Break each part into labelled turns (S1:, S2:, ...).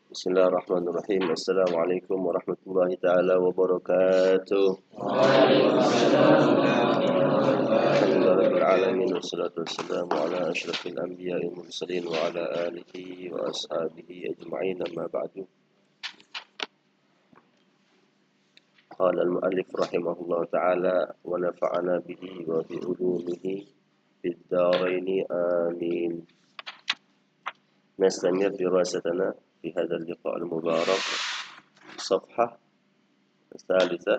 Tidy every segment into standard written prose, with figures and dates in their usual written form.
S1: Bismillahirrahmanirrahim. Assalamualaikum warahmatullahi taala wabarakatuh. Alhamdulillahirabbil alamin wassalatu wassalamu ala asyrafil anbiya'i wal mursalin wa ala alihi wa ashabihi ajma'in amma ba'du. Qala al-mu'allif rahimahullahu ta'ala wa nafa'ana bihi wa bi ulumihi fid dharain amin. نستمر دراستنا في هذا اللقاء المبارك صفحة الثالثة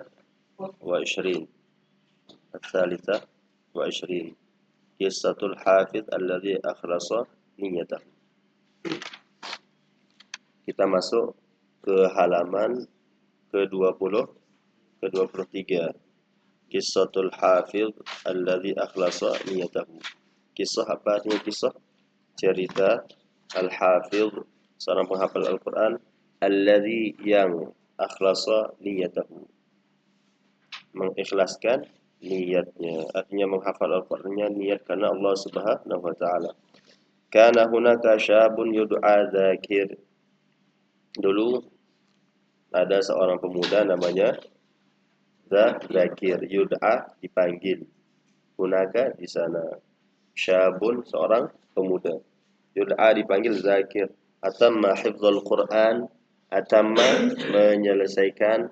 S1: وعشرين قصة الحافظ الذي أخلص نيته. Kita masuk ke halaman ke-20 ke-23. Qissatul Hafiz alladzi akhlasa niyatahu. Kisah apa artinya kisah? Cerita Al-Hafiz, seorang penghafal Al-Quran, alladzi yang akhlasa niyatahu, mengikhlaskan niatnya, artinya menghafal Al-Qur'annya niat karena Allah Subhanahu wa taala. Kana hunaka syabun yud'a Dzakir. Dulu ada seorang pemuda namanya Dzakir, yud'a dipanggil. Hunaka di sana. Syabun seorang pemuda. Yud'a dipanggil Dzakir. Atamma hifdzul Qur'an, atamma menyelesaikan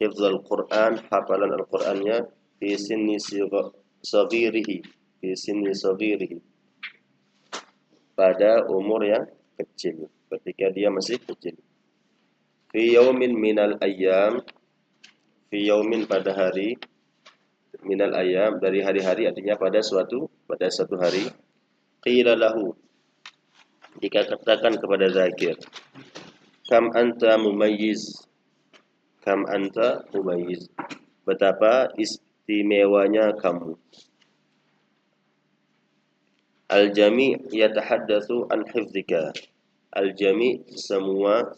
S1: hifdzul Qur'an, hafalan Al-Qur'annya fi sinni saghirihi, pada umur yang kecil, ketika dia masih kecil. Fi yaumin minal ayyam, fi yaumin pada hari, minal ayyam dari hari-hari, artinya pada satu hari. Qila lahu, dikatakan kepada Dzakir, kam anta mumayyiz, betapa istimewanya kamu. Al-jami' yatahaddatsu an hifdzika. Al-jami' semua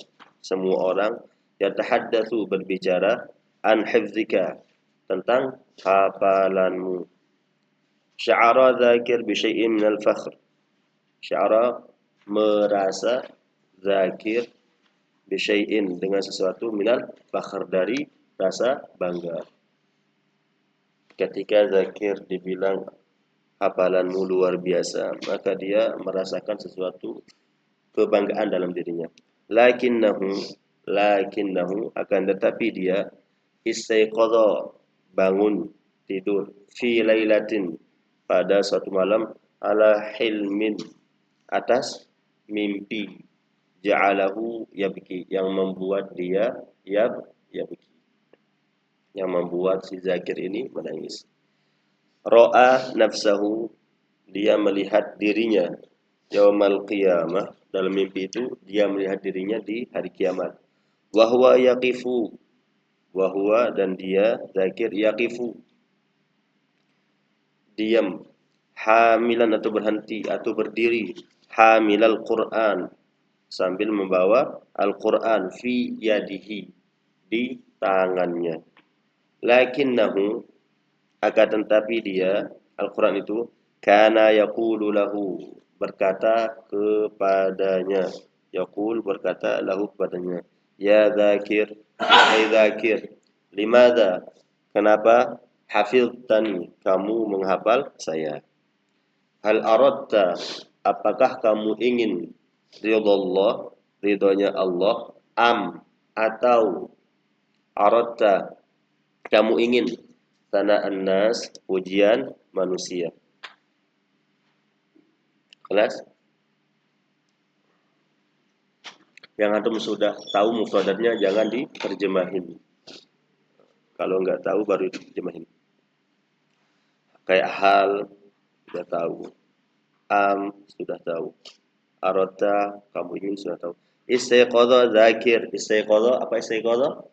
S1: orang, yatahaddatsu berbicara an hifdzika tentang hafalanmu. Sya'ara Dzakir bi syai'in minal fakhr. Sya'ara merasa, Dzakir bi syai'in dengan sesuatu, minal fakhr dari rasa bangga. Ketika Dzakir dibilang hafalanmu luar biasa, maka dia merasakan sesuatu kebanggaan dalam dirinya. Lakinnahu akan tetapi dia istaiqadha, bangun tidur, fi lailatin pada suatu malam, ala hilmin atas mimpi, ja'alahu yabki yang membuat dia yabki, yang membuat si Dzakir ini menangis. Ra'a nafsahu, dia melihat dirinya, yaumal qiyamah, dalam mimpi itu dia melihat dirinya di hari kiamat. Wa huwa yaqifu, wa huwa dan dia Dzakir yaqifu, diam, hamilan atau berhenti atau berdiri, hamilal Qur'an, sambil membawa Al-Qur'an, fi yadihi, di tangannya. Lakinnahu akan tetapi dia, Al-Quran itu, kana yaqulu lahu, berkata kepadanya, yaqul berkata lahu kepadanya, ya Dzakir, hai Dzakir, limadza, kenapa, hafiztani, kamu menghafal saya. Hal aradta, apakah kamu ingin ridallah, ridhonya Allah, am atau aradta, kamu ingin sana'an nas, pujian manusia. Kelas? Yang antum sudah tahu mufradatnya jangan diterjemahin. Kalau enggak tahu baru diterjemahin. Kayak hal sudah tahu, am sudah tahu, arota kamu ingin sudah tahu. Istaiqadha Dzakir, istaiqadha apa istaiqadha?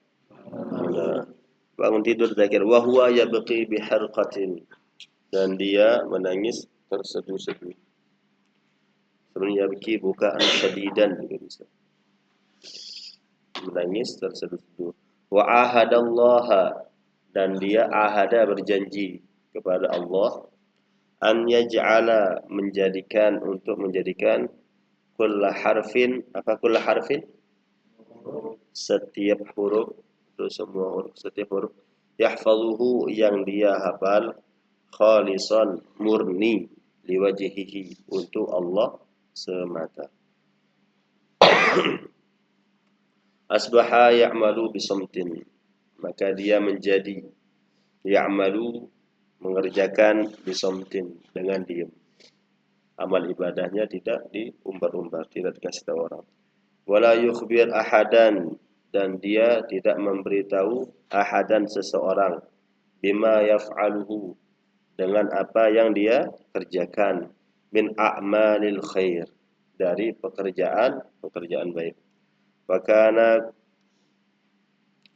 S1: Bangun tidur Dzakir, wa huwa yabqi biharqatin, dan dia menangis terseduh-seduh. Sebenarnya yabki bukaan syadidan juga bisa. Menangis terseduh-seduh. Wa ahadallaha, dan dia ahada berjanji kepada Allah, an yaj'ala menjadikan, untuk menjadikan kulla harfin, apa kulla harfin? setiap huruf, itu semua huruf, setiap huruf. Yahfazuhu yang dia hafal, khalisan murni liwajhihi untuk Allah semata. Asbaha ya'malu bisamtin, maka dia menjadi ya'malu mengerjakan bisamtin dengan diam. Amal ibadahnya tidak diumbar-umbar, tidak dikasih tahu orang. Wala yukhbir ahadan, dan dia tidak memberitahu ahadan seseorang bima yaf'aluhu dengan apa yang dia kerjakan min a'malil khair dari pekerjaan baik. Wakana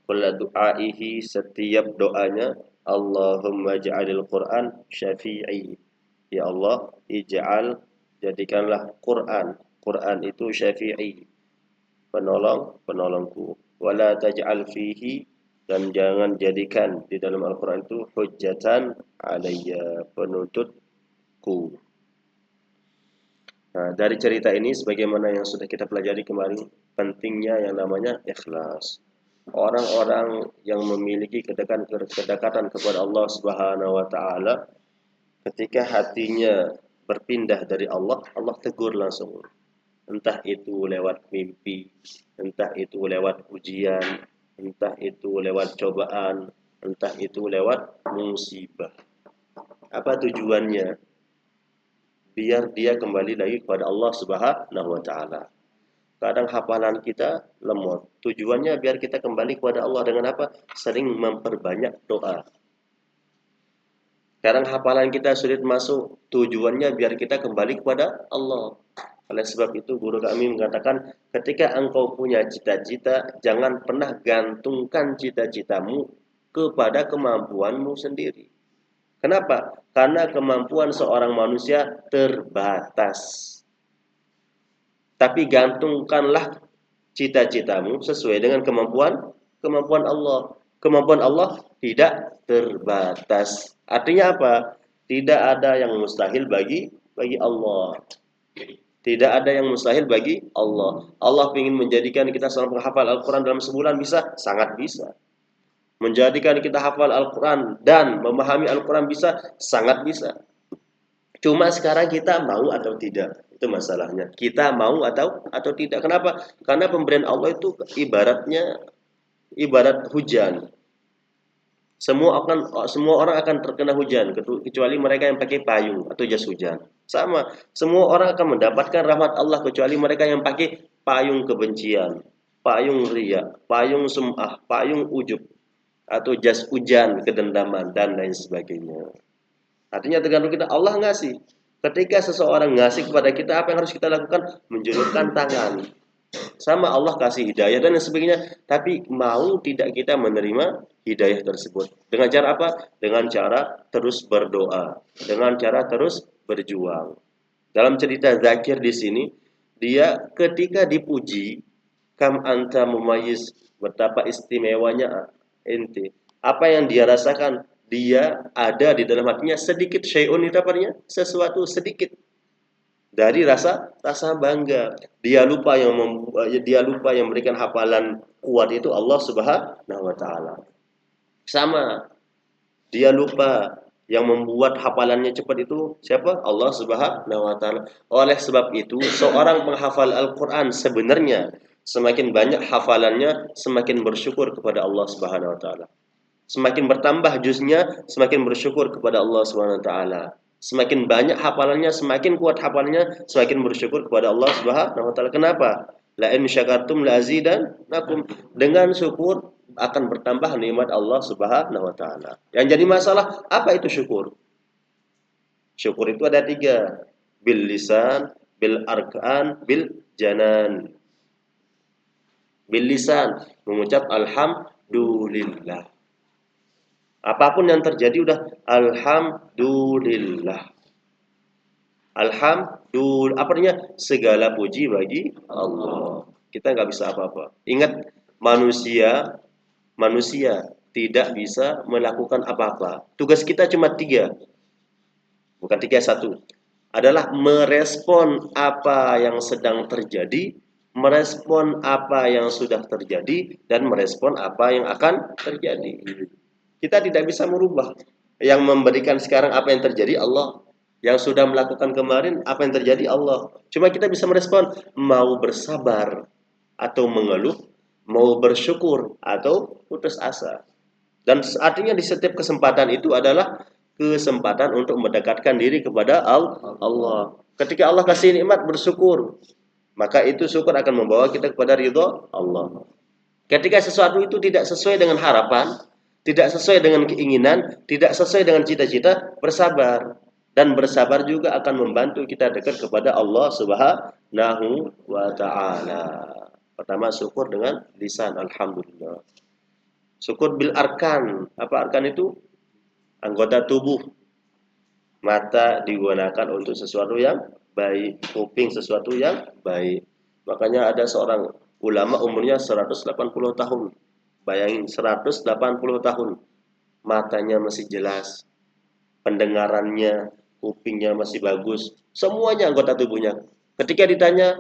S1: kulla du'aihi setiap doanya Allahumma ja'alil Qur'an syafi'i, ya Allah ij'al jadikanlah Quran itu syafi'i penolongku, wala taj'al fihi dan jangan jadikan di dalam Al-Quran itu hujjatan alayya penuntutku. Nah, dari cerita ini sebagaimana yang sudah kita pelajari kemarin, pentingnya yang namanya ikhlas. Orang-orang yang memiliki kedekatan kepada Allah Subhanahu wa taala, ketika hatinya berpindah dari Allah, Allah tegur langsung. Entah itu lewat mimpi, entah itu lewat ujian, entah itu lewat cobaan, entah itu lewat musibah. Apa tujuannya? Biar dia kembali lagi kepada Allah Subhanahu wa taala. Kadang hafalan kita lemot. Tujuannya biar kita kembali kepada Allah dengan apa? Sering memperbanyak doa. Kadang hafalan kita sulit masuk. Tujuannya biar kita kembali kepada Allah. Oleh sebab itu guru kami mengatakan, ketika engkau punya cita-cita, jangan pernah gantungkan cita-citamu kepada kemampuanmu sendiri. Kenapa? Karena kemampuan seorang manusia terbatas. Tapi gantungkanlah cita-citamu sesuai dengan kemampuan Allah. Kemampuan Allah tidak terbatas. Artinya apa? Tidak ada yang mustahil bagi Allah. Tidak ada yang mustahil bagi Allah. Allah ingin menjadikan kita seorang penghafal Al-Quran dalam sebulan, bisa? Sangat bisa. Menjadikan kita hafal Al-Quran dan memahami Al-Quran bisa? Sangat bisa. Cuma sekarang kita mau atau tidak, itu masalahnya. Kita mau atau tidak. Kenapa? Karena pemberian Allah itu ibarat hujan. Semua orang akan terkena hujan kecuali mereka yang pakai payung atau jas hujan. Sama, semua orang akan mendapatkan rahmat Allah kecuali mereka yang pakai payung kebencian, payung riya, payung sum'ah, payung ujub atau jas hujan kedendaman dan lain sebagainya. Artinya tergantung kita. Allah ngasih. Ketika seseorang ngasih kepada kita, apa yang harus kita lakukan? Menjulurkan tangan. Sama, Allah kasih hidayah dan lain sebagainya. Tapi mau tidak kita menerima hidayah tersebut? Dengan cara apa? Dengan cara terus berdoa. Dengan cara terus berjuang. Dalam cerita Zakir di sini, dia ketika dipuji, kam anta mumayyiz, betapa istimewanya ente. Apa yang dia rasakan? Dia ada di dalam hatinya sedikit syai'un, itu apanya? Sesuatu sedikit dari rasa bangga. Dia lupa yang memberikan hafalan kuat itu Allah Subhanahu wa taala. Sama, dia lupa yang membuat hafalannya cepat itu siapa? Allah Subhanahu wa taala. Oleh sebab itu, seorang penghafal Al-Qur'an sebenarnya semakin banyak hafalannya, semakin bersyukur kepada Allah Subhanahu wa taala. Semakin bertambah juznya, semakin bersyukur kepada Allah Subhanahu wa taala. Semakin banyak hafalannya, semakin kuat hafalannya, semakin bersyukur kepada Allah Subhanahu wa taala. Kenapa? La in syakartum la azidannakum. Dengan syukur akan bertambah nikmat Allah Subhanahu wa taala. Yang jadi masalah, apa itu syukur? Syukur itu ada 3. Bil lisan, bil arkan, bil janan. Bil lisan, mengucap alhamdulillah. Apapun yang terjadi udah alhamdulillah. Alhamdulillah, apa artinya? Segala puji bagi Allah. Kita nggak bisa apa-apa. Ingat, manusia tidak bisa melakukan apa-apa. Tugas kita cuma 3. Bukan 3, 1. Adalah merespon apa yang sedang terjadi merespon apa yang sudah terjadi dan merespon apa yang akan terjadi. Kita tidak bisa merubah. Yang memberikan sekarang apa yang terjadi Allah. Yang sudah melakukan kemarin apa yang terjadi Allah. Cuma kita bisa merespon mau bersabar atau mengeluh, mau bersyukur atau putus asa. Dan artinya di setiap kesempatan itu adalah kesempatan untuk mendekatkan diri kepada Allah. Ketika Allah kasih nikmat bersyukur, maka itu syukur akan membawa kita kepada ridho Allah. Ketika sesuatu itu tidak sesuai dengan harapan, tidak sesuai dengan keinginan, tidak sesuai dengan cita-cita, bersabar. Dan bersabar juga akan membantu kita dekat kepada Allah Subhanahu wa taala. Pertama syukur dengan lisan alhamdulillah. Syukur bil arkan. Apa arkan itu? Anggota tubuh. Mata digunakan untuk sesuatu yang baik, kuping sesuatu yang baik. Makanya ada seorang ulama umurnya 180 tahun. Bayangin 180 tahun. Matanya masih jelas, pendengarannya, kupingnya masih bagus, semuanya anggota tubuhnya. Ketika ditanya,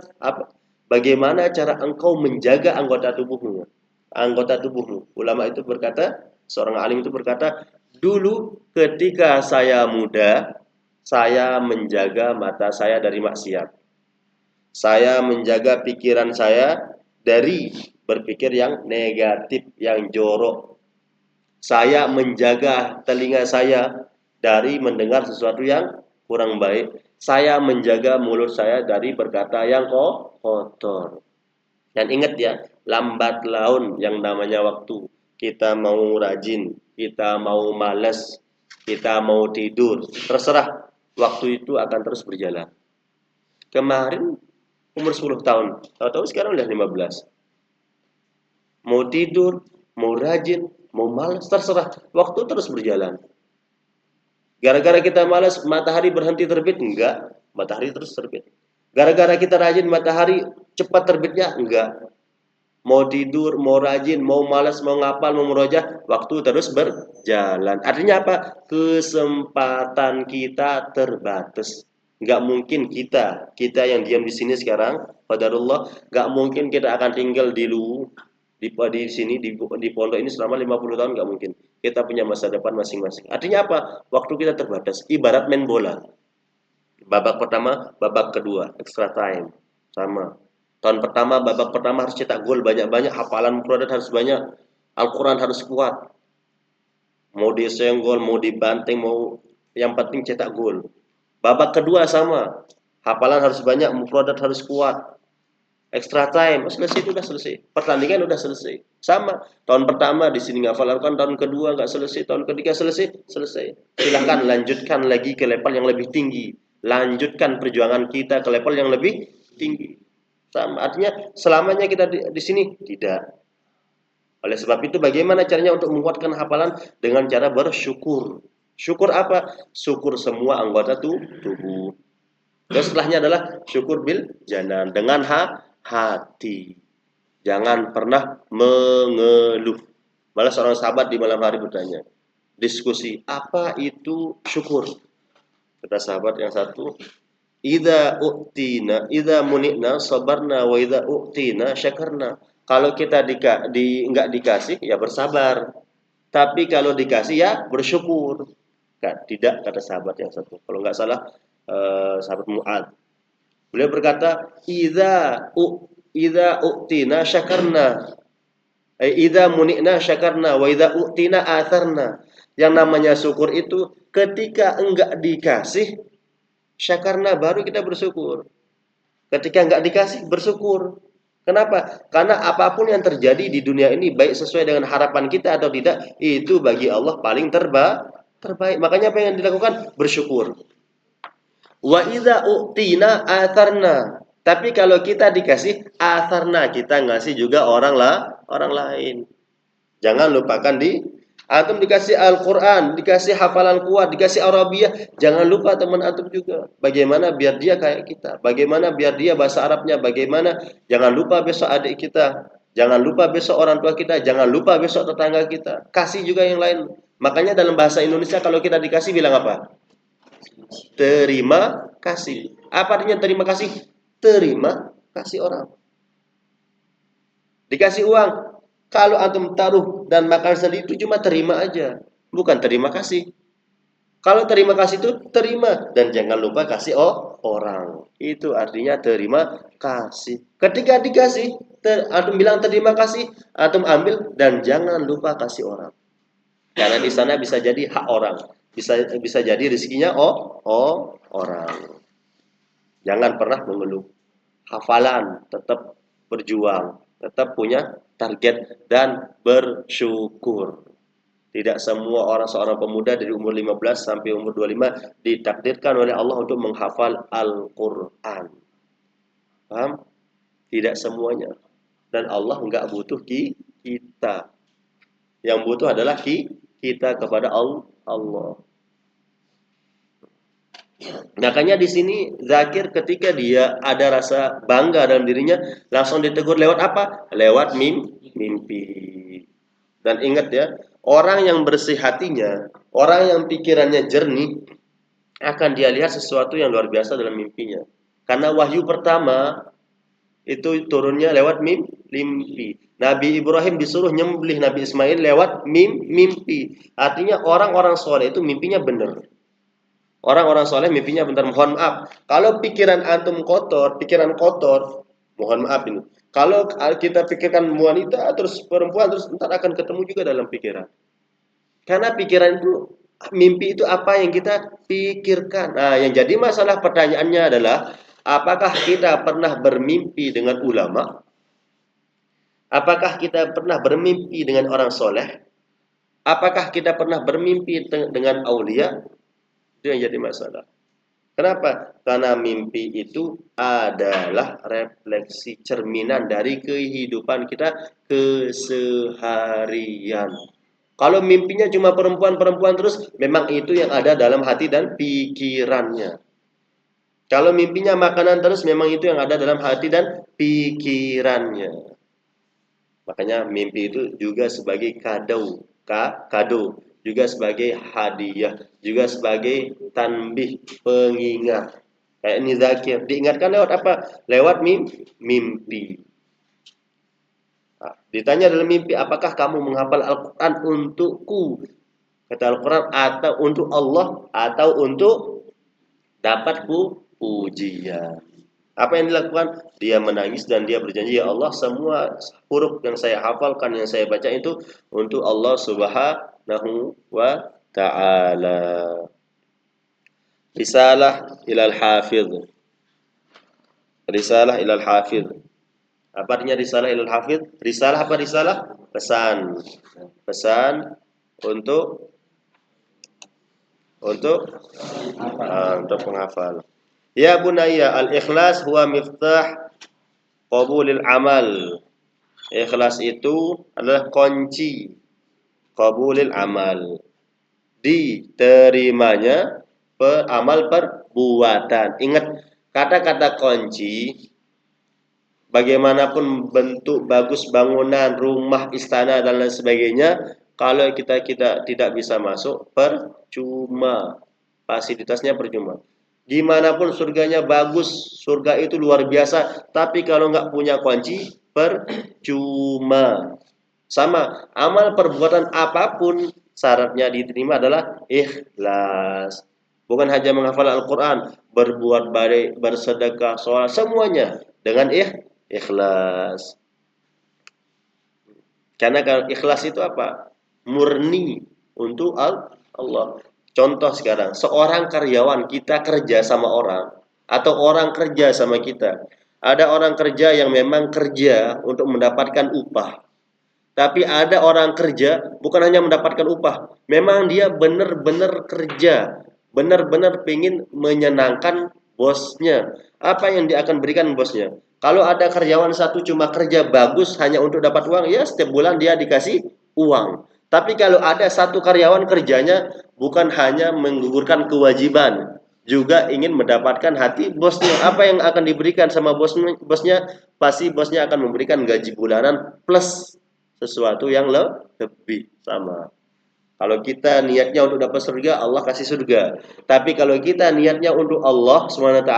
S1: bagaimana cara engkau menjaga anggota tubuhmu? Anggota tubuhmu. Ulama itu berkata, seorang alim itu berkata, dulu ketika saya muda, saya menjaga mata saya dari maksiat. Saya menjaga pikiran saya dari berpikir yang negatif, yang jorok. Saya menjaga telinga saya dari mendengar sesuatu yang kurang baik. Saya menjaga mulut saya dari berkata yang kotor. Dan ingat ya, lambat laun yang namanya waktu. Kita mau rajin, kita mau malas, kita mau tidur. Terserah, waktu itu akan terus berjalan. Kemarin umur 10 tahun, tahu-tahu sekarang udah 15. Mau tidur, mau rajin, mau malas, terserah. Waktu terus berjalan. Gara-gara kita malas, matahari berhenti terbit? Enggak, matahari terus terbit. Gara-gara kita rajin, matahari cepat terbitnya? Enggak. Mau tidur, mau rajin, mau malas, mau ngapal, mau merojah, waktu terus berjalan. Artinya apa? Kesempatan kita terbatas. Nggak mungkin kita yang diam di sini sekarang, qadarullah, nggak mungkin kita akan tinggal di sini di pondok ini selama 50 tahun, nggak mungkin. Kita punya masa depan masing-masing. Artinya apa? Waktu kita terbatas. Ibarat main bola. Babak pertama, babak kedua, extra time. Sama. Tahun pertama, babak pertama harus cetak gol banyak-banyak, hafalan mufradat harus banyak, Al-Quran harus kuat. Mau disenggol, mau dibanting, mau yang penting cetak gol. Babak kedua sama, hafalan harus banyak, mufradat harus kuat. Extra time, selesai itu udah selesai. Pertandingan udah selesai. Sama, tahun pertama di sini ngafal Al-Quran, tahun kedua nggak selesai, tahun ketiga selesai. Silahkan lanjutkan lagi ke level yang lebih tinggi. Lanjutkan perjuangan kita ke level yang lebih tinggi. Sama, artinya selamanya kita di sini tidak. Oleh sebab itu bagaimana caranya untuk menguatkan hafalan? Dengan cara bersyukur. Syukur apa? Syukur semua anggota tubuh. Terus setelahnya adalah syukur bil janan, dengan hati. Jangan pernah mengeluh. Malah seorang sahabat di malam hari bertanya, diskusi, apa itu syukur? Kata sahabat yang satu, idza munikna sabarna wa idza u'tina syakarna. Kalau kita enggak dikasih ya bersabar. Tapi kalau dikasih ya bersyukur. Tidak, kata sahabat yang satu. Kalau enggak salah sahabat Mu'ad. Beliau berkata, idza u'tina syakarna. Idza munikna syakarna wa idza u'tina atharna. Yang namanya syukur itu ketika enggak dikasih syakarna, baru kita bersyukur. Ketika enggak dikasih, bersyukur. Kenapa? Karena apapun yang terjadi di dunia ini, baik sesuai dengan harapan kita atau tidak, itu bagi Allah paling terbaik. Makanya apa yang dilakukan? Bersyukur. Wa idza u'tina atharna. Tapi kalau kita dikasih atharna, kita ngasih juga orang lain. Jangan lupakan antum dikasih Al-Quran, dikasih hafalan kuat, dikasih Arabiah, jangan lupa teman antum juga. Bagaimana biar dia kayak kita? Bagaimana biar dia bahasa Arabnya? Bagaimana? Jangan lupa besok adik kita. Jangan lupa besok orang tua kita. Jangan lupa besok tetangga kita. Kasih juga yang lain. Makanya dalam bahasa Indonesia kalau kita dikasih bilang apa? Terima kasih. Apa artinya terima kasih? Terima kasih orang. Dikasih uang, kalau antum taruh dan makan sendiri itu cuma terima aja, bukan terima kasih. Kalau terima kasih itu terima dan jangan lupa kasih orang. Itu artinya terima kasih. Ketika dikasih, antum bilang terima kasih, antum ambil dan jangan lupa kasih orang. Karena di sana bisa jadi hak orang, bisa bisa jadi rezekinya orang. Jangan pernah mengeluh. Hafalan, tetap berjuang, tetap punya target dan bersyukur. Tidak semua orang seorang pemuda dari umur 15 sampai umur 25 ditakdirkan oleh Allah untuk menghafal Al-Quran. Paham? Tidak semuanya. Dan Allah nggak butuh kita. Yang butuh adalah kita kepada Allah. Makanya di sini Zakir ketika dia ada rasa bangga dalam dirinya langsung ditegur lewat apa? Lewat mimpi. Dan ingat ya, orang yang bersih hatinya, orang yang pikirannya jernih akan dia lihat sesuatu yang luar biasa dalam mimpinya. Karena wahyu pertama itu turunnya lewat mimpi. Nabi Ibrahim disuruh nyembelih Nabi Ismail lewat mimpi. Artinya orang-orang soleh itu mimpinya benar. Orang-orang soleh mimpinya bentar. Mohon maaf, kalau pikiran antum kotor, pikiran kotor, mohon maaf ini. Kalau kita pikirkan wanita terus perempuan terus ntar akan ketemu juga dalam pikiran. Karena pikiran itu mimpi itu apa yang kita pikirkan. Nah, yang jadi masalah pertanyaannya adalah apakah kita pernah bermimpi dengan ulama? Apakah kita pernah bermimpi dengan orang soleh? Apakah kita pernah bermimpi dengan aulia? Itu yang jadi masalah. Kenapa? Karena mimpi itu adalah refleksi cerminan dari kehidupan kita keseharian. Kalau mimpinya cuma perempuan-perempuan terus, memang itu yang ada dalam hati dan pikirannya. Kalau mimpinya makanan terus, memang itu yang ada dalam hati dan pikirannya. Makanya mimpi itu juga sebagai kado, juga sebagai hadiah, juga sebagai tanbih, pengingat. Kayak ini Zakir, diingatkan lewat apa? Lewat mimpi. Nah, ditanya dalam mimpi, apakah kamu menghafal Al-Quran untukku? Kata Al-Quran, atau untuk Allah, atau untuk dapat pujian. Apa yang dilakukan? Dia menangis dan dia berjanji, ya Allah, semua huruf yang saya hafalkan, yang saya baca itu untuk Allah Subhanahu wa ta'ala. Risalah ilal hafidh. Risalah ilal hafidh. Apa artinya risalah ilal hafidh? Risalah apa risalah? Pesan. Pesan untuk penghafal. Ya bunayya, al-ikhlas huwa miftah qabulil amal. Ikhlas itu adalah kunci qabulil amal. Diterimanya amal perbuatan. Ingat kata-kata kunci, bagaimanapun bentuk bagus bangunan, rumah, istana dan lain sebagainya, kalau kita tidak bisa masuk, percuma. Fasilitasnya percuma. Gimanapun surganya bagus, surga itu luar biasa, tapi kalau nggak punya kunci, percuma. Sama, amal perbuatan apapun syaratnya diterima adalah ikhlas. Bukan hanya menghafal Al-Quran, berbuat baik, bersedekah, sholat, semuanya dengan ikhlas. Karena kalau ikhlas itu apa? Murni untuk Allah. Contoh sekarang, seorang karyawan kita kerja sama orang atau orang kerja sama kita. Ada orang kerja yang memang kerja untuk mendapatkan upah. Tapi ada orang kerja bukan hanya mendapatkan upah, memang dia benar-benar kerja, benar-benar ingin menyenangkan bosnya. Apa yang dia akan berikan bosnya? Kalau ada karyawan satu cuma kerja bagus hanya untuk dapat uang, ya setiap bulan dia dikasih uang. Tapi kalau ada satu karyawan kerjanya bukan hanya menggugurkan kewajiban, juga ingin mendapatkan hati bosnya. Apa yang akan diberikan sama bosnya? Pasti bosnya akan memberikan gaji bulanan plus sesuatu yang lebih sama. Kalau kita niatnya untuk dapat surga, Allah kasih surga. Tapi kalau kita niatnya untuk Allah SWT,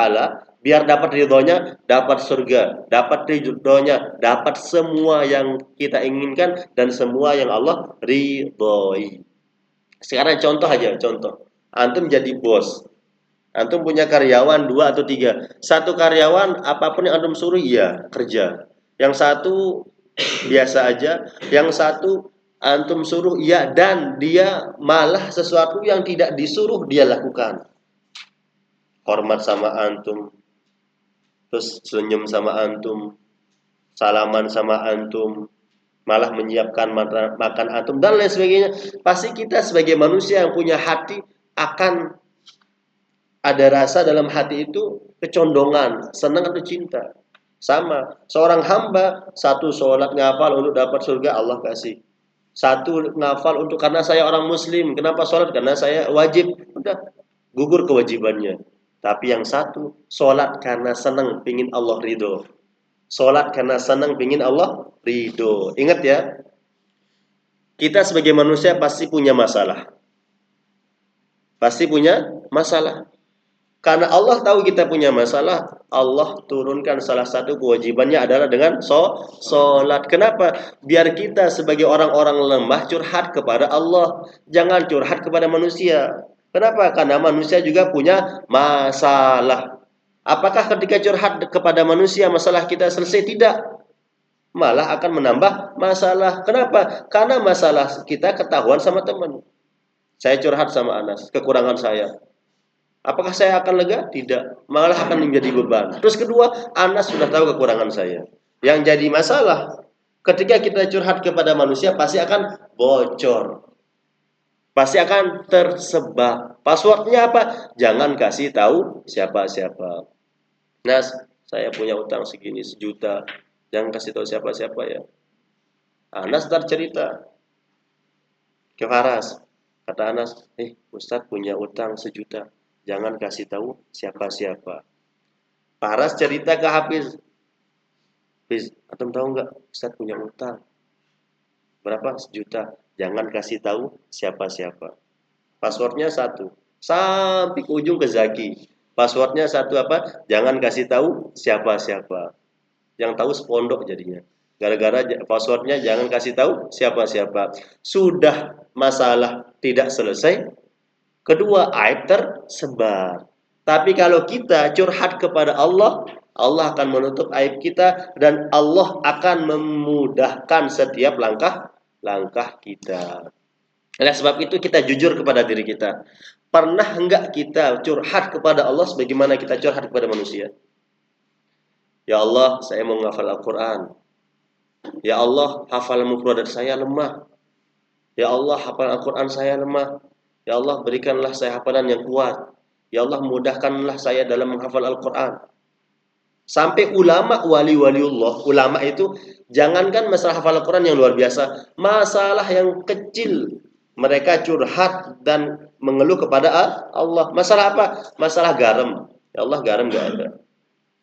S1: Biar dapat ridhonya, dapat surga, dapat ridhonya, dapat semua yang kita inginkan dan semua yang Allah ridhoi. Sekarang contoh aja, contoh. Antum jadi bos. Antum punya karyawan 2 atau 3. Satu karyawan apapun yang antum suruh iya kerja. Yang satu biasa aja, yang satu antum suruh iya dan dia malah sesuatu yang tidak disuruh dia lakukan. Hormat sama antum, terus senyum sama antum, salaman sama antum, malah menyiapkan makan antum dan lain sebagainya. Pasti kita sebagai manusia yang punya hati akan ada rasa dalam hati itu kecondongan, senang atau cinta. Sama, seorang hamba satu sholat ngafal untuk dapat surga Allah kasih. Satu ngafal untuk karena saya orang muslim, kenapa sholat? Karena saya wajib. Udah, gugur kewajibannya. Tapi yang satu, sholat karena senang, pingin Allah ridho. Sholat karena senang, pingin Allah ridho. Ingat ya, kita sebagai manusia pasti punya masalah. Pasti punya masalah. Karena Allah tahu kita punya masalah, Allah turunkan salah satu kewajibannya adalah dengan sholat. Kenapa? Biar kita sebagai orang-orang lemah curhat kepada Allah. Jangan curhat kepada manusia. Kenapa? Karena manusia juga punya masalah. Apakah ketika curhat kepada manusia masalah kita selesai? Tidak. Malah akan menambah masalah. Kenapa? Karena masalah kita ketahuan sama teman. Saya curhat sama Anas, kekurangan saya. Apakah saya akan lega? Tidak. Malah akan menjadi beban. Terus kedua, Anas sudah tahu kekurangan saya. Yang jadi masalah, ketika kita curhat kepada manusia, pasti akan bocor. Pasti akan tersebar. Passwordnya apa? Jangan kasih tahu siapa-siapa. Nas, saya punya utang segini, 1 juta. Jangan kasih tahu siapa-siapa ya. Anas ntar cerita ke Faras. Kata Anas, Ustadz punya utang 1 juta. Jangan kasih tahu siapa-siapa. Faras cerita ke Hafiz. Hafiz, antum tahu nggak? Ustadz punya utang. Berapa? 1 juta. Jangan kasih tahu siapa-siapa. Passwordnya 1. Sampai ke ujung ke Zaki. Passwordnya 1 apa? Jangan kasih tahu siapa-siapa. Yang tahu sepondok jadinya. Gara-gara passwordnya jangan kasih tahu siapa-siapa. Sudah masalah tidak selesai. Kedua, aib tersebar. Tapi kalau kita curhat kepada Allah, Allah akan menutup aib kita dan Allah akan memudahkan setiap langkah kita. Oleh sebab itu kita jujur kepada diri kita. Pernah enggak kita curhat kepada Allah sebagaimana kita curhat kepada manusia? Ya Allah, saya mau menghafal Al-Quran. Ya Allah, hafalan mufradat saya lemah. Ya Allah, hafalan Al-Quran saya lemah. Ya Allah, berikanlah saya hafalan yang kuat. Ya Allah, mudahkanlah saya dalam menghafal Al-Quran. Sampai ulama wali-waliullah, ulama itu jangankan masalah hafal Al-Quran yang luar biasa, masalah yang kecil mereka curhat dan mengeluh kepada Allah. Masalah apa? Masalah garam. Ya Allah, garam nggak ada.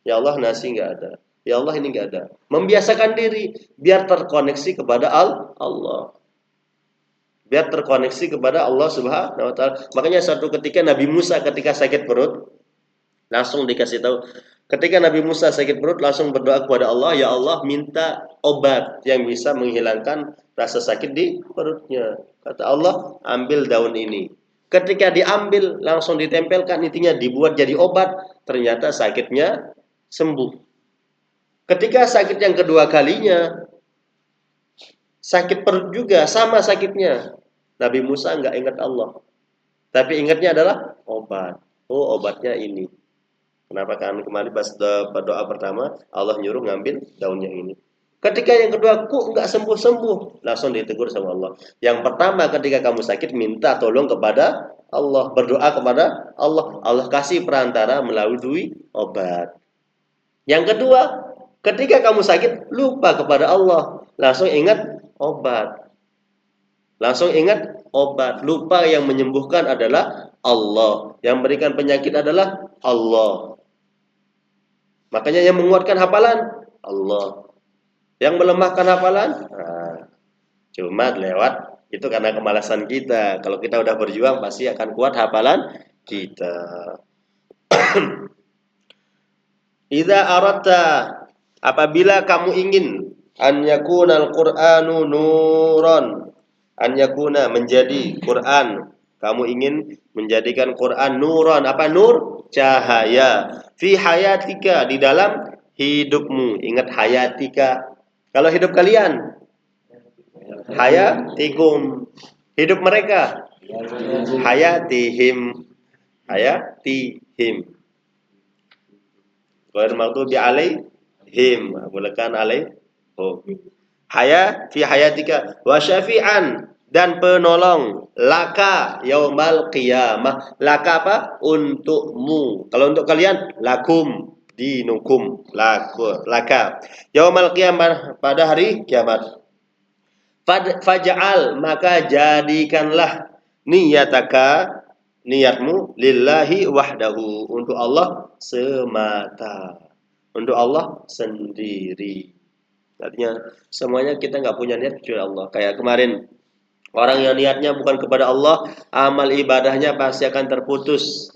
S1: Ya Allah, nasi nggak ada. Ya Allah, ini nggak ada. Membiasakan diri biar terkoneksi kepada Allah. Biar terkoneksi kepada Allah Subhanahu wa taala. Makanya suatu ketika Nabi Musa ketika sakit perut langsung dikasih tahu. Ketika Nabi Musa sakit perut langsung berdoa kepada Allah, ya Allah minta obat yang bisa menghilangkan rasa sakit di perutnya. Kata Allah, ambil daun ini. Ketika diambil langsung ditempelkan, intinya dibuat jadi obat, ternyata sakitnya sembuh. Ketika sakit yang kedua kalinya, sakit perut juga sama sakitnya. Nabi Musa nggak ingat Allah, tapi ingatnya adalah obat. Oh, obatnya ini. Kenapa kan kemarin pas doa pertama Allah nyuruh ngambil daunnya ini. Ketika yang kedua kok nggak sembuh-sembuh, langsung ditegur sama Allah. Yang pertama ketika kamu sakit minta tolong kepada Allah, berdoa kepada Allah, Allah kasih perantara melalui obat. Yang kedua, ketika kamu sakit lupa kepada Allah, langsung ingat obat. Langsung ingat obat. Lupa yang menyembuhkan adalah Allah. Yang memberikan penyakit adalah Allah. Makanya yang menguatkan hafalan Allah. Yang melemahkan hafalan cuma lewat itu karena kemalasan kita. Kalau kita udah berjuang pasti akan kuat hafalan kita. Idza aratta, apabila kamu ingin, an yakunal Qur'anu nuran, an yakuna menjadi Quran, kamu ingin menjadikan Quran nuran, apa nur? Cahaya. Fi hayatika, di dalam hidupmu. Ingat hayatika. Kalau hidup kalian, hayatikum. Hidup mereka, hayatihim. Hayatihim. Ghairil maghdubi alaihim, bukan alaihim. Fi hayatika wa syafi'an, dan penolong, laka yaumal qiyamah. Laka apa? Untukmu. Kalau untuk kalian, lakum dinukum. Laka yaumal qiyamah, pada hari kiamat. Faj'al, maka jadikanlah, niyataka, niatmu, lillahi wahdahu, untuk Allah semata, untuk Allah sendiri. Artinya semuanya kita nggak punya niat kecuali Allah. Kayak kemarin, orang yang niatnya bukan kepada Allah, amal ibadahnya pasti akan terputus.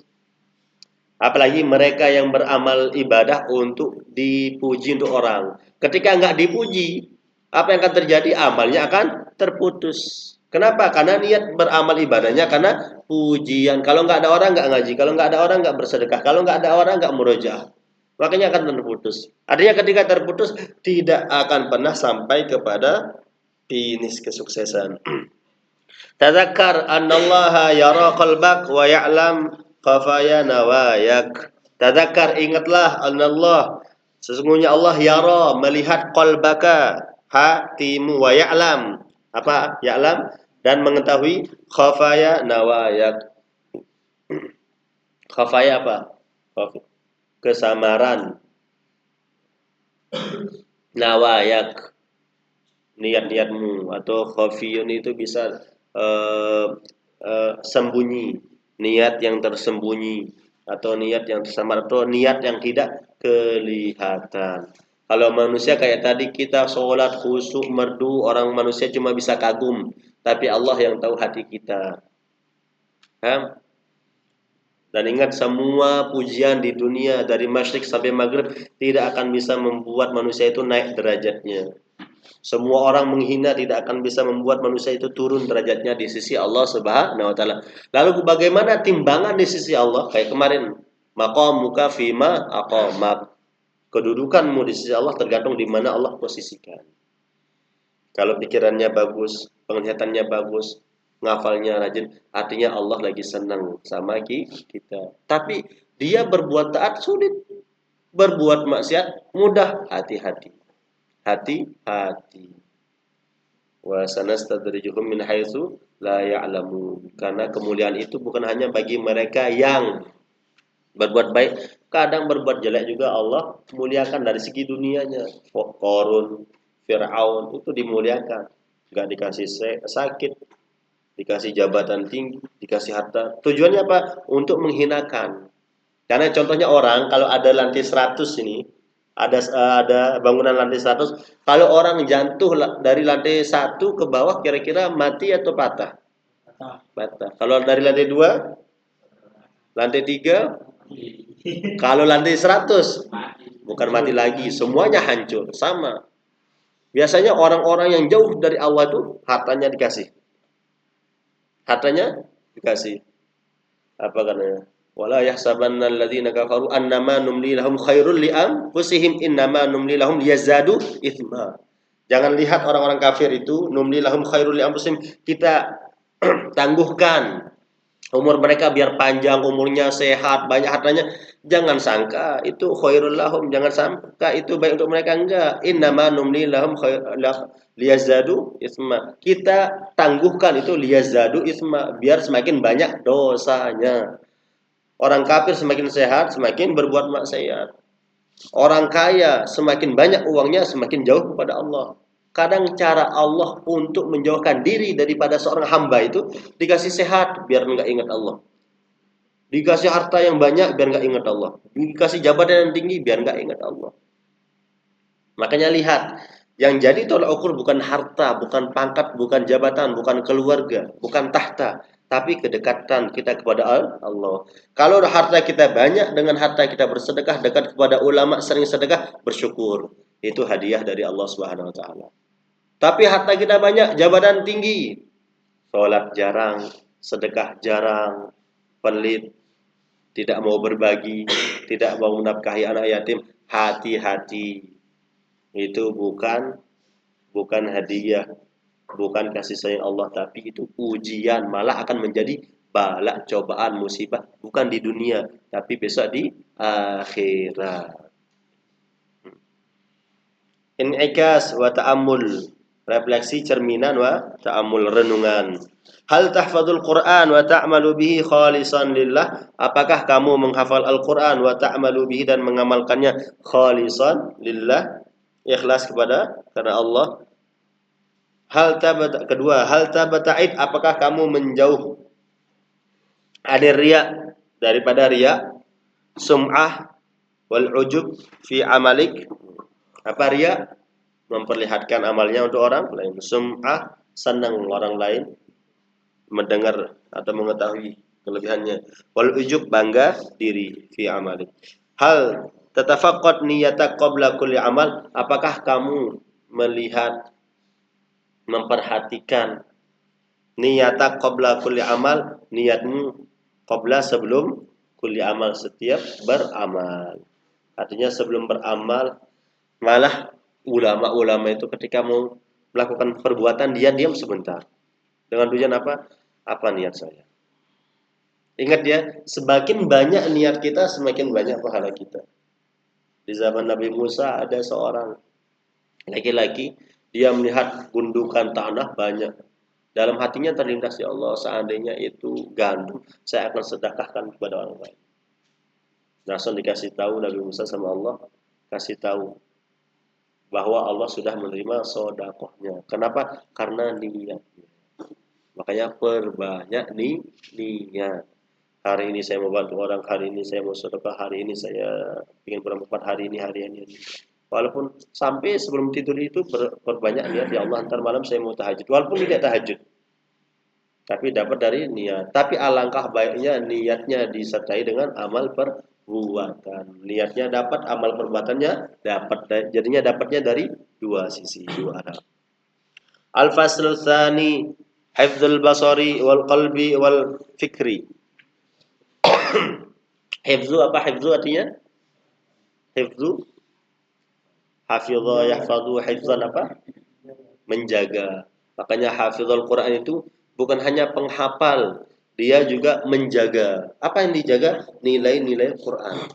S1: Apalagi mereka yang beramal ibadah untuk dipuji untuk orang. Ketika nggak dipuji, apa yang akan terjadi? Amalnya akan terputus. Kenapa? Karena niat beramal ibadahnya karena pujian. Kalau nggak ada orang nggak ngaji, kalau nggak ada orang nggak bersedekah, kalau nggak ada orang nggak murojaah, makanya akan terputus. Artinya ketika terputus tidak akan pernah sampai kepada finish kesuksesan. Tadzakkar annallaha yara qalbak wa ya'lam khafaya nawayak. Tadzakkar, ingatlah, anallah, sesungguhnya Allah, yara, melihat, qalbaka, hatimu, wa ya'lam, apa? Ya'lam, dan mengetahui, khafaya nawayak. Khafaya apa? Kesamaran. Nawayak, niat-niatmu, atau khafiyun itu bisa sembunyi, niat yang tersembunyi, atau niat yang tersamar, atau niat yang tidak kelihatan. Kalau manusia kayak tadi, kita sholat khusyuk merdu, orang manusia cuma bisa kagum, tapi Allah yang tahu hati kita. Dan ingat, semua pujian di dunia dari masyrik sampai maghrib tidak akan bisa membuat manusia itu naik derajatnya. Semua orang menghina tidak akan bisa membuat manusia itu turun derajatnya di sisi Allah Subhanahu wa taala. Lalu bagaimana timbangan di sisi Allah? Kayak kemarin, maqamuka fima aqamak. Kedudukanmu di sisi Allah tergantung di mana Allah posisikan. Kalau pikirannya bagus, penglihatannya bagus, ngafalnya rajin, artinya Allah lagi senang sama kita. Tapi dia berbuat taat sulit, berbuat maksiat mudah. Hati-hati. Hati-hati. Wa sanastadrijuhum min haitsu la ya'lamun. Karena kemuliaan itu bukan hanya bagi mereka yang berbuat baik, kadang berbuat jelek juga Allah muliakan dari segi dunianya. Qarun, Fir'aun itu dimuliakan, enggak dikasih sakit, dikasih jabatan tinggi, dikasih harta. Tujuannya apa? Untuk menghinakan. Karena contohnya, orang kalau ada lantai 100 ini, ada bangunan lantai 100, kalau orang jatuh dari lantai 1 ke bawah, kira-kira mati atau patah? Patah. Kalau dari lantai 2, lantai 3, kalau lantai 100, bukan mati lagi, semuanya hancur, sama. Biasanya orang-orang yang jauh dari Allah itu hartanya dikasih. Hartanya dikasih. Apa katanya? Wala yahsabanna alladziina kafaru annama numli lahum khairul li'anfusihim innama numli lahum liyazadu itsma. Jangan lihat orang-orang kafir itu, numli lahum khairul li'anfusihim, kita tangguhkan umur mereka biar panjang umurnya, sehat, banyak hartanya. Jangan sangka itu khairul lahum, jangan sangka itu baik untuk mereka, enggak. Innama numli lahum liyazadu isma. Kita tangguhkan itu liyazadu isma, biar semakin banyak dosanya. Orang kafir semakin sehat, semakin berbuat maksiat. Orang kaya semakin banyak uangnya, semakin jauh kepada Allah. Kadang cara Allah untuk menjauhkan diri daripada seorang hamba itu, dikasih sehat biar enggak ingat Allah, dikasih harta yang banyak biar enggak ingat Allah, dikasih jabatan yang tinggi biar enggak ingat Allah. Makanya lihat, Yang jadi tolak ukur bukan harta, bukan pangkat, bukan jabatan, bukan keluarga, bukan tahta, tapi kedekatan kita kepada Allah. Kalau harta kita banyak, dengan harta kita bersedekah, dekat kepada ulama, sering sedekah, bersyukur. Itu hadiah dari Allah Subhanahu wa taala. Tapi harta kita banyak, jabatan tinggi, sholat jarang, sedekah jarang, pelit, tidak mau berbagi, tidak mau menafkahi anak yatim, hati-hati. Itu bukan hadiah, bukan kasih sayang Allah, tapi itu ujian, malah akan menjadi bala, cobaan, musibah, bukan di dunia, tapi besok di akhirat. In'ikas wa ta'ammul, refleksi, cerminan, wa ta'ammul, renungan. Hal tahfadzul Qur'an wa ta'malu bihi khalisan lillah? Apakah kamu menghafal Al-Qur'an wa ta'malu bihi, dan mengamalkannya khalisan lillah, ikhlas karena Allah? Kedua, hal tabata'id, apakah kamu menjauh ada riya, daripada riya, sum'ah wal ujub fi amalik? Apa riya? Memperlihatkan amalnya untuk orang lain. Sum'ah, senang orang lain mendengar atau mengetahui kelebihannya. Wal ujub, bangga diri fi amalik. Hal tatafaqqad niyatak qabla kulli amal? Apakah kamu melihat, memperhatikan niyatak qabla kulli amal, niatmu qabla, sebelum kulli amal, setiap beramal. Artinya sebelum beramal, malah ulama-ulama itu ketika mau melakukan perbuatan, dia diam sebentar. Dengan tujuan apa? Apa niat saya? Ingat ya, semakin banyak niat kita, semakin banyak pahala kita. Di zaman Nabi Musa ada seorang laki-laki, dia melihat gundukan tanah banyak. Dalam hatinya terlintas, ya Allah, seandainya itu gandum, saya akan sedekahkan kepada orang lain. Langsung dikasih tahu Nabi Musa sama Allah, kasih tahu bahwa Allah sudah menerima sedekahnya. Kenapa? Karena niatnya. Makanya perbanyak niat. Hari ini saya mau bantu orang, hari ini saya mau sedekah, hari ini saya ingin bermanfaat, hari ini. Walaupun sampai sebelum tidur itu perbanyak niat, ya Allah, antar malam saya mau tahajud. Walaupun tidak tahajud, tapi dapat dari niat. Tapi alangkah baiknya niatnya disertai dengan amal perbuatan. Niatnya dapat, amal perbuatannya dapat. Jadinya dapatnya dari dua sisi, dua arah. Al-fasl tsani, hifdzul basari wal qalbi wal fikri. Hifdzu, apa hifdzu artinya? Hifdzu, hafidha yahfadhu, hifdzan apa? Menjaga. Makanya hafizul Quran itu bukan hanya penghafal, dia juga menjaga. Apa yang dijaga? Nilai-nilai Quran.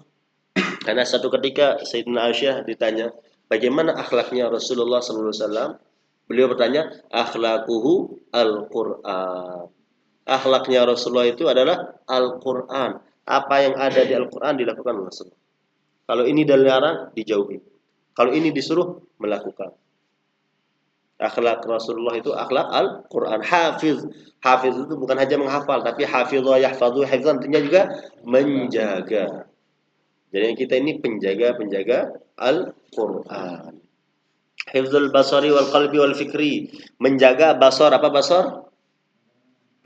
S1: Karena satu ketika Sayyidina Aisyah ditanya, bagaimana akhlaknya Rasulullah SAW? Beliau bertanya, akhlakuhu Al-Quran. Akhlaknya Rasulullah itu adalah Al-Quran. Apa yang ada di Al-Quran dilakukan Rasulullah. Kalau ini dilarang, dijauhi. Kalau ini disuruh, melakukan. Akhlak Rasulullah itu akhlak Al-Quran. Hafiz. Hafiz itu bukan hanya menghafal, tapi hafizah yahfadhu hifzan, artinya juga menjaga. Jadi kita ini penjaga Al-Quran. Hifzul basari wal qalbi wal fikri. Menjaga basar, apa basar?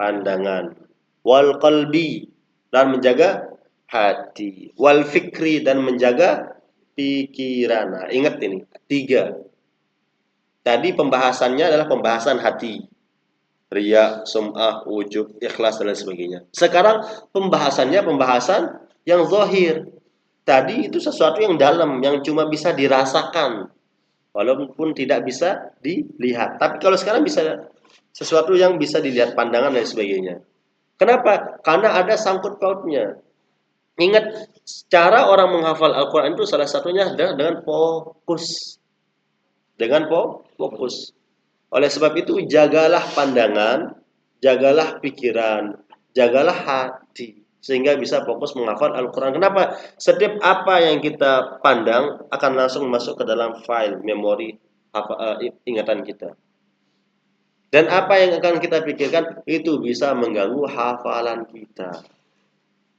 S1: Pandangan. Wal qalbi, dan menjaga hati. Wal fikri, dan menjaga pikiran. Nah, ingat ini, tiga. Tadi pembahasannya adalah pembahasan hati. Riya, sum'ah, ujub, ikhlas, dan lain sebagainya. Sekarang pembahasannya pembahasan yang zahir. Tadi itu sesuatu yang dalam, yang cuma bisa dirasakan, walaupun tidak bisa dilihat. Tapi kalau sekarang bisa sesuatu yang bisa dilihat, pandangan dan sebagainya. Kenapa? Karena ada sangkut pautnya. Ingat, cara orang menghafal Al-Quran itu salah satunya adalah dengan fokus. Dengan fokus. Oleh sebab itu, jagalah pandangan, jagalah pikiran, jagalah hati, sehingga bisa fokus menghafal Al-Quran. Kenapa? Setiap apa yang kita pandang akan langsung masuk ke dalam file memori ingatan kita. Dan apa yang akan kita pikirkan itu bisa mengganggu hafalan kita.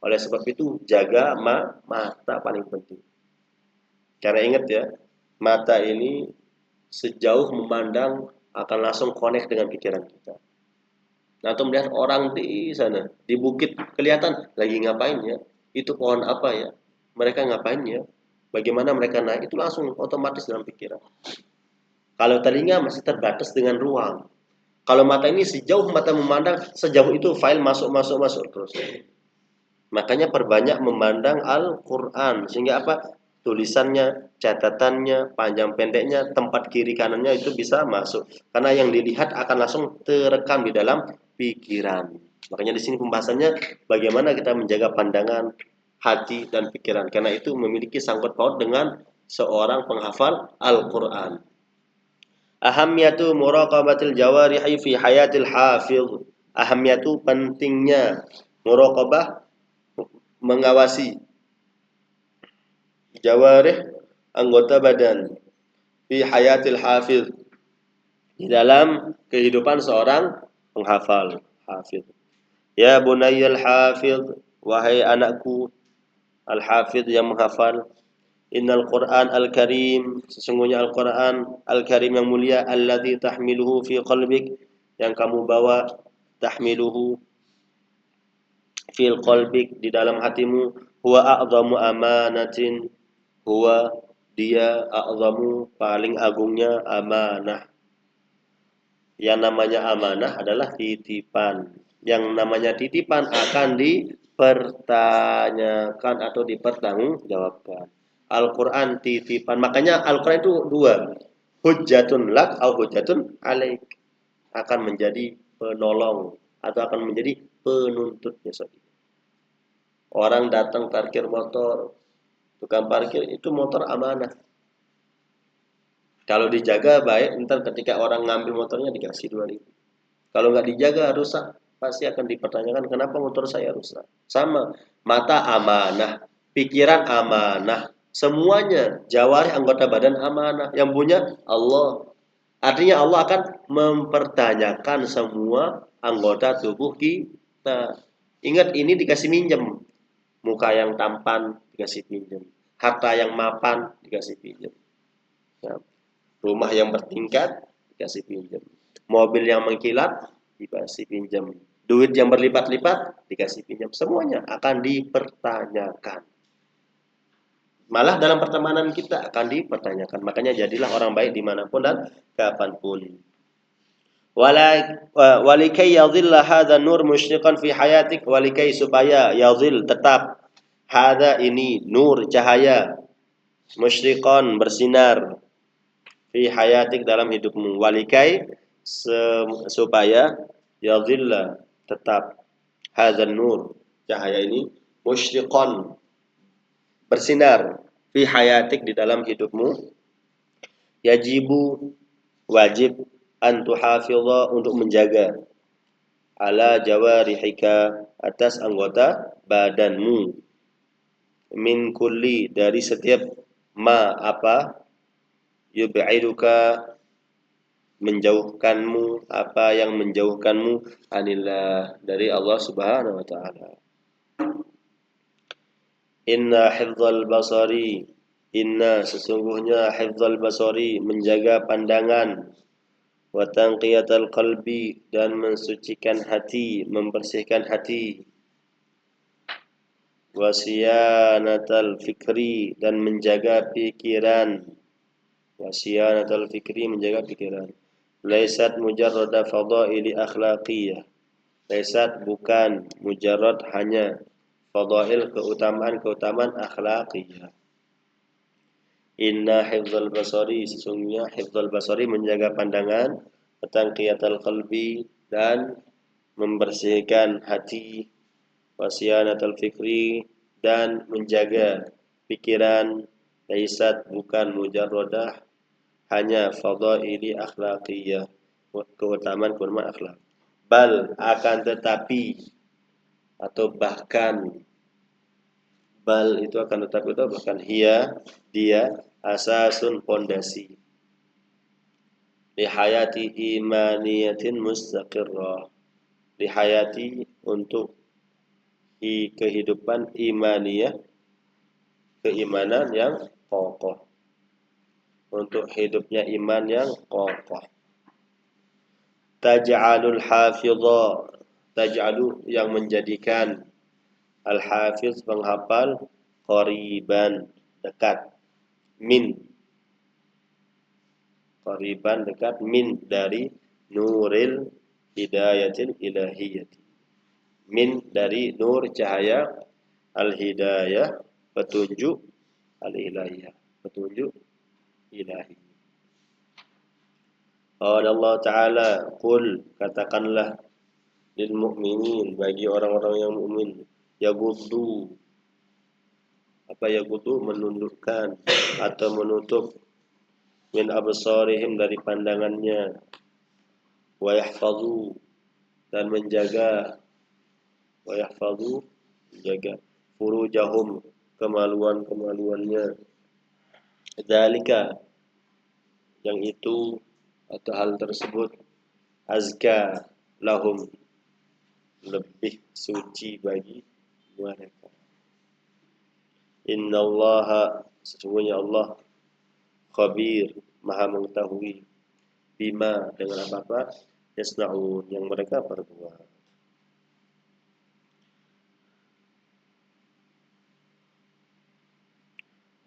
S1: Oleh sebab itu, jaga mata paling penting. Karena ingat ya, mata ini sejauh memandang akan langsung connect dengan pikiran kita. Nah, atau melihat orang di sana, di bukit kelihatan lagi ngapain ya? Itu pohon apa ya? Mereka ngapain ya? Bagaimana mereka naik? Itu langsung otomatis dalam pikiran. Kalau telinga masih terbatas dengan ruang. Kalau mata ini sejauh mata memandang, sejauh itu file masuk terus. Makanya perbanyak memandang Al-Quran. Sehingga apa? Tulisannya, catatannya, panjang pendeknya, tempat kiri kanannya itu bisa masuk. Karena yang dilihat akan langsung terekam di dalam pikiran. Makanya di sini pembahasannya bagaimana kita menjaga pandangan, hati, dan pikiran. Karena itu memiliki sangkut paut dengan seorang penghafal Al-Quran. Ahamiyatu muraqabatil jawarihi fi hayatil hafiz. Ahamiyatu pentingnya muraqabah, mengawasi jawarih, anggota badan, fi hayatil hafiz, di dalam kehidupan seorang penghafal hafiz. Ya bunayyal hafiz, wahai anakku al hafiz yang menghafal. Innal Qur'an al-Karim, sesungguhnya Al-Qur'an al-Karim yang mulia, alladzi tahmiluhu fi qalbik, yang kamu bawa, tahmiluhu fil qalbik, di dalam hatimu, huwa a'zamu amanatin, huwa dia, a'zamu paling agungnya, amanah. Yang namanya amanah adalah titipan. Yang namanya titipan akan dipertanyakan atau dipertanggungjawabkan. Al-Quran titipan. Makanya Al-Quran itu dua. Hujjatun lak atau hujjatun alaik. Akan menjadi penolong atau akan menjadi penuntut besok. Orang datang parkir motor, tukang parkir itu motor amanah. Kalau dijaga baik, ntar ketika orang ngambil motornya dikasih 2.000. Kalau nggak dijaga rusak, pasti akan dipertanyakan kenapa motor saya rusak. Sama, mata amanah, pikiran amanah, semuanya jawari anggota badan amanah. Yang punya Allah. Artinya Allah akan mempertanyakan semua anggota tubuh kita. Ingat ini dikasih minjem. Muka yang tampan dikasih pinjam. Harta yang mapan dikasih pinjam. Ya. Rumah yang bertingkat dikasih pinjam. Mobil yang mengkilat dikasih pinjam. Duit yang berlipat-lipat dikasih pinjam. Semuanya akan dipertanyakan. Malah dalam pertemanan kita akan dipertanyakan. Makanya jadilah orang baik dimanapun dan kapanpun. Walikai yadhilla hadha nur musyriqan fi hayatik, walikai supaya yadhil tetap hadha ini nur cahaya musyriqan bersinar fi hayatik dalam hidupmu, walikai supaya yadhilla tetap hadzal nur cahaya ini musyriqan bersinar fi hayatik di dalam hidupmu, yajibu wajib an tuhafidha untuk menjaga ala jawarihika atas anggota badanmu, min kulli dari setiap ma apa yub'iduka menjauhkanmu, apa yang menjauhkanmu anillah dari Allah Subhanahu wa taala. Inna hifdzal basari, inna sesungguhnya hifdzal basari menjaga pandangan, wa tanqiyatal qalbi dan mensucikan hati, membersihkan hati, wa siyanatal fikri dan menjaga pikiran, wasiyanatul fikri menjaga pikiran. Laisat mujarrada fadaili akhlaqiyah. Laisat bukan mujarrad hanya fadail keutamaan akhlaqiyah. Inna hifdzal basari sesungguhnya hifdzal basari menjaga pandangan, tanqiyatul qalbi dan membersihkan hati, wasiyanatul fikri dan menjaga pikiran. Laisat bukan mujarradah hanya fadaili akhlaqiyah, keutamaan akhlak. Bal akan tetapi atau bahkan, bal itu akan tetapi atau bahkan dia asasun pondasi li hayati imaniyatin mustaqirrah, li hayati untuk kehidupan imaniyah, keimanan yang kokoh. untuk hidupnya iman yang kokoh. Taj'alul hafidha, taj'alu yang menjadikan al-hafiz penghafal qariban dekat min, qariban dekat min dari nuril hidayatil ilahiyyati, min dari nur cahaya al-hidayah, petunjuk al-ilahiyah, petunjuk ilahi. Qala Allah Ta'ala, qul, katakanlah, lil mu'minin, bagi orang-orang yang mukmin, yaghuddu, apa yaghuddu, menundukkan atau menutup, min absarihim, dari pandangannya, wa yahfazu, dan menjaga, wa yahfazu, menjaga, furujahum, kemaluan-kemaluannya, dzalika, yang itu atau hal tersebut, azka lahum, lebih suci bagi mereka. Innallaha, sesungguhnya Allah, khabir, maha mengetahui, bima, dengan apa-apa, yasnaun, yang mereka perbuat.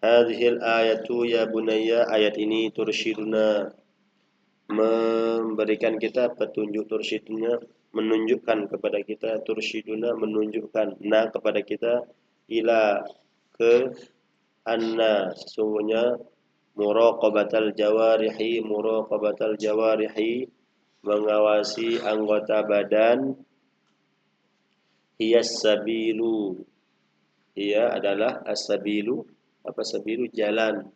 S1: Hadhil ayatu ya bunayya, ayat ini tursyiduna, memberikan kita petunjuk, tursyiduna, menunjukkan kepada kita, tursyiduna, menunjukkan, na, kepada kita, ila, ke, anna, sesungguhnya, muraqabatal jawarihi, mengawasi anggota badan, hiyas sabilu, ia adalah as-sabilu, apa sabilu, jalan,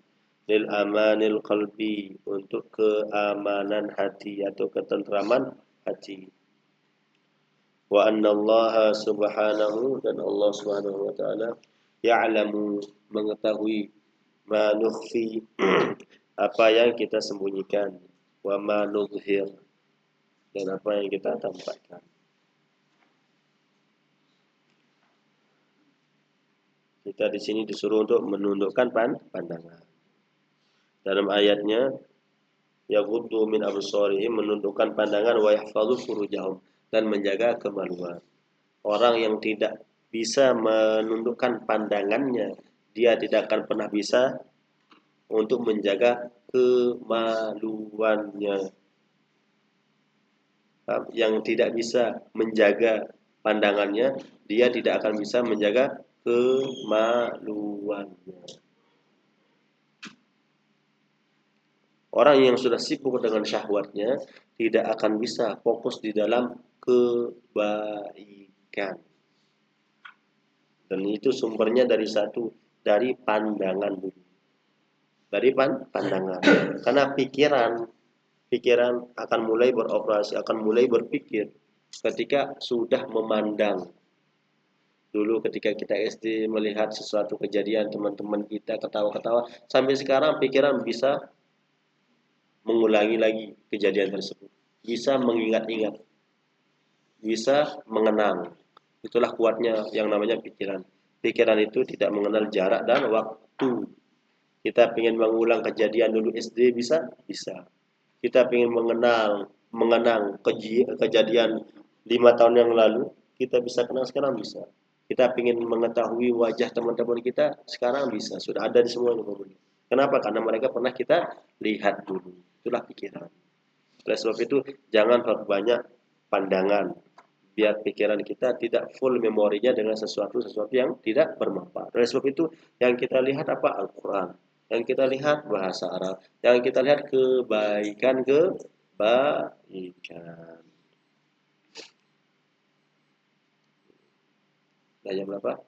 S1: lil amanil qalbi, untuk keamanan hati atau ketentraman hati. Wa annallaha subhanahu, dan Allah subhanahu wa ta'ala, ya'lamu, mengetahui, ma nukhfi, apa yang kita sembunyikan, wa ma nuzhir, dan apa yang kita tampakkan. Kita di sini disuruh untuk menundukkan pandangan. Dalam ayatnya, yaghuddu min absarihim, menundukkan pandangan, wa yahfazu furujahum, dan menjaga kemaluan. Orang yang tidak bisa menundukkan pandangannya, dia tidak akan pernah bisa untuk menjaga kemaluannya. Yang tidak bisa menjaga pandangannya, dia tidak akan bisa menjaga kemaluannya. Orang yang sudah sibuk dengan syahwatnya tidak akan bisa fokus di dalam kebaikan. Dan itu sumbernya dari pandangan dulu. Dari pandangan. Karena pikiran akan mulai beroperasi, akan mulai berpikir ketika sudah memandang. Dulu ketika kita SD melihat sesuatu kejadian, teman-teman kita ketawa-ketawa, sampai sekarang pikiran bisa mengulangi lagi kejadian tersebut, bisa mengingat-ingat, bisa mengenang. Itulah kuatnya yang namanya pikiran. Pikiran itu tidak mengenal jarak dan waktu. Kita ingin mengulang kejadian dulu SD, bisa? Bisa. Kita ingin mengenang kejadian 5 tahun yang lalu, kita bisa kenang sekarang, bisa. Kita ingin mengetahui wajah teman-teman kita, sekarang bisa. Sudah ada di semua. Kenapa? Karena mereka pernah kita lihat dulu. Itulah pikiran. Oleh sebab itu, jangan perbanyak pandangan, biar pikiran kita tidak full memorinya dengan sesuatu yang tidak bermanfaat. Oleh sebab itu, yang kita lihat apa? Al-Quran. Yang kita lihat bahasa Arab. Yang kita lihat kebaikan. Ayat berapa?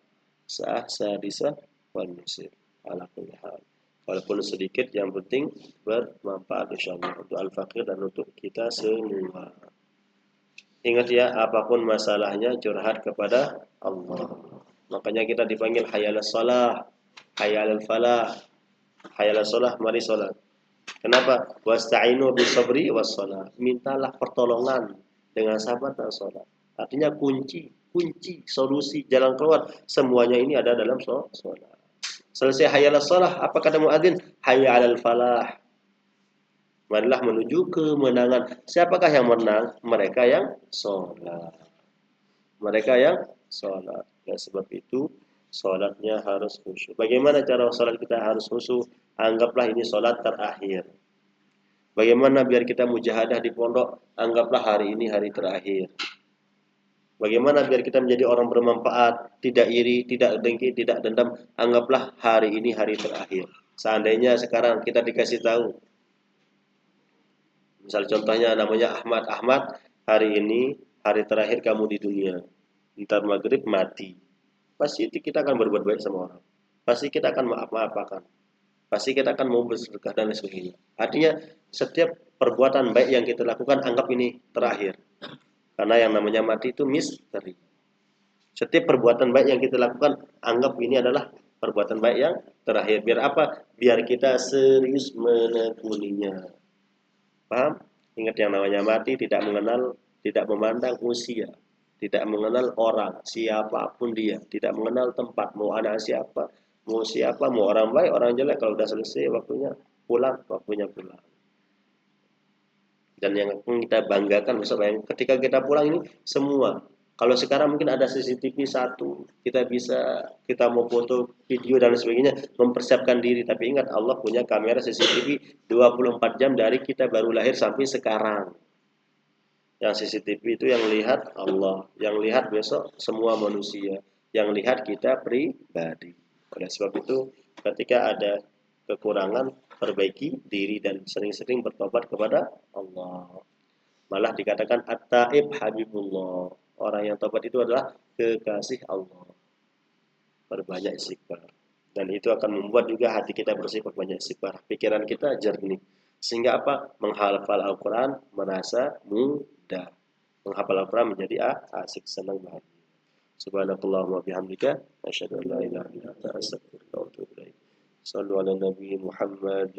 S1: Sadisah wal musir. Ala kulli hal. Walaupun sedikit, yang penting bermanfaat insyaallah untuk al-faqir dan untuk kita semua. Ingat ya, apapun masalahnya curhat kepada Allah. Makanya kita dipanggil hayal shalah, hayal falah, hayal shalah, mari salat. Kenapa? Wasta'inu bis sabri was shalah. Mintalah pertolongan dengan sabar dan salat. Artinya kunci solusi jalan keluar semuanya ini ada dalam salat. Selesai hayal shalah, apa kata muadzin? Hayya 'alal falah. Marilah menuju kemenangan. Siapakah yang menang? Mereka yang sholat. Mereka yang sholat. Dan sebab itu sholatnya harus khusyuk. Bagaimana cara sholat kita harus khusyuk? Anggaplah ini sholat terakhir. Bagaimana biar kita mujahadah di pondok? Anggaplah hari ini hari terakhir. Bagaimana biar kita menjadi orang bermanfaat, tidak iri, tidak dengki, tidak dendam? Anggaplah hari ini hari terakhir. Seandainya sekarang kita dikasih tahu, misal contohnya namanya Ahmad. Ahmad, hari ini hari terakhir kamu di dunia. Ntar maghrib mati. Pasti kita akan berbuat baik sama orang. Pasti kita akan maaf-maafakan. Pasti kita akan mau bersedekah dan lain sebagainya. Artinya setiap perbuatan baik yang kita lakukan anggap ini terakhir. Karena yang namanya mati itu misteri. Setiap perbuatan baik yang kita lakukan anggap ini adalah perbuatan baik yang terakhir. Biar apa? Biar kita serius menekuninya. Paham? Ingat yang namanya mati tidak mengenal, tidak memandang usia, tidak mengenal orang, siapapun dia, tidak mengenal tempat, mau anak siapa, mau orang baik, orang jelek, kalau sudah selesai waktunya pulang, waktunya pulang. Dan yang kita banggakan besok ketika kita pulang ini semua. Kalau sekarang mungkin ada CCTV satu, kita mau foto, video dan sebagainya, mempersiapkan diri. Tapi ingat Allah punya kamera CCTV 24 jam dari kita baru lahir sampai sekarang. Yang CCTV itu yang lihat Allah, yang lihat besok semua manusia, yang lihat kita pribadi. Oleh sebab itu, ketika ada kekurangan, perbaiki diri dan sering-sering bertobat kepada Allah. Malah dikatakan at-taib habibullah. Orang yang tobat itu adalah kekasih Allah. Berbanyak istighfar. Dan itu akan membuat juga hati kita bersifat banyak istighfar. Pikiran kita jernih. Sehingga apa? Menghafal Al-Quran merasa mudah. Menghafal Al-Quran menjadi asik, senang, bahagia. Subhanakallahumma bihamdika asyhadu an la ilaha illa anta astaghfiruka wa atubu ilaik. Shallu ala nabi Muhammad.